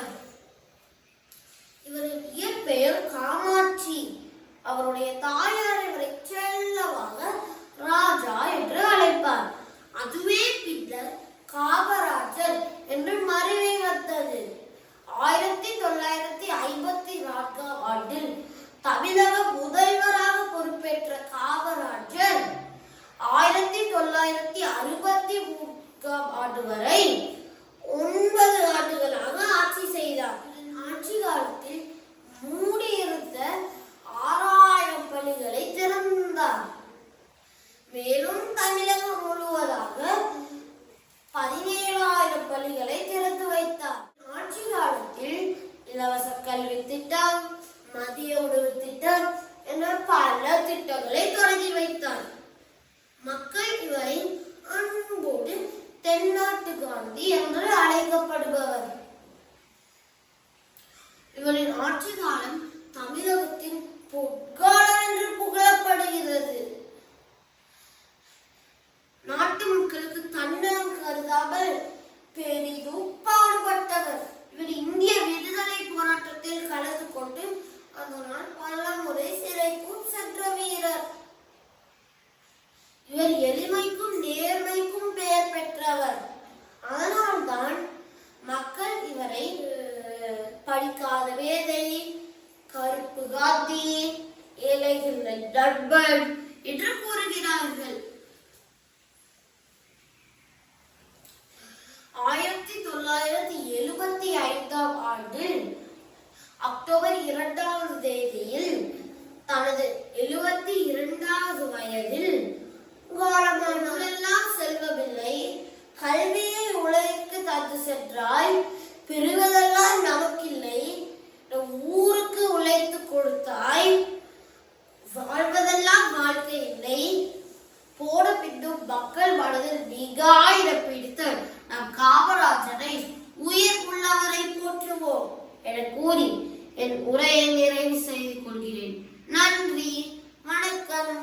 ஆனார். இவரின் இயற்பெயர் காமாட்சி. அவருடைய தாயார் இவரை செல்லமாக ராஜா என்று அழைப்பார். அதுவே பின்னர் காமராஜர் என்று மருவி வந்தது. 1954 ஆண்டில் தமிழக முதல்வராக பொறுப்பேற்ற காமராஜர் 1963 ஆண்டு வரை 9 ஆண்டுகளாக ஆட்சி செய்தார். ஆட்சி காலத்தில் மூடியிருந்த 6000 பள்ளிகளை திறந்தார். மேலும் தமிழகம் முழுவதாக 17,000 பள்ளிகளை திறந்து வைத்தார். ஆட்சி காலத்தில் இலவச கல்வி திட்டம், மதிய உணவு திட்டம் என பல திட்டங்களை தொடங்கி வைத்தார். மக்கள் இவரை அன்போடு தென்னாட்டு காந்தி என்று அழைக்கப்படுபவர். இவரின் ஆட்சி காலம் தமிழகத்தின் பொற்காலம் என்று புகழப்படுகிறது. நாட்டு மக்களுக்கு தன்னலம் கருதாமல் பெரிதும் பாடுபட்டவர். இவர் இந்திய விடுதலை போராட்டத்தில் கலந்து கொண்டு அதனால் பல முறை சிறைக்கும் சென்ற வீரர். இவர் எளிமைக்கும் நேர்மைக்கும் பெயர் பெற்றவர். அதனால்தான் மக்கள் இவரை படிக்காத வேதை, கருப்பு காந்தி, ஏழைகளின் நண்பன் என்று கூறுகிறார்கள். 1975 ஆண்டில் அக்டோபர் 2ஆம் தேதியில் தனது 72வது வயதில் காலமானதெல்லாம் செல்வமில்லை, கல்வியை உலகிற்கு தந்து சென்றாய், பெறுவதெல்லாம் நமக்கில்லை, ஊருக்கு உழைத்து கொடுத்தாய், வாழ்வதெல்லாம் வாழ்க்கை இல்லை, போட பின்னும் மக்கள் மனதில் மிக இடம் பிடித்த நம் காமராஜரை உயிர் உள்ளவரை போற்றுவோம் என கூறி என் உரையை நிறைவு செய்து கொள்கிறேன். நன்றி, வணக்கம்.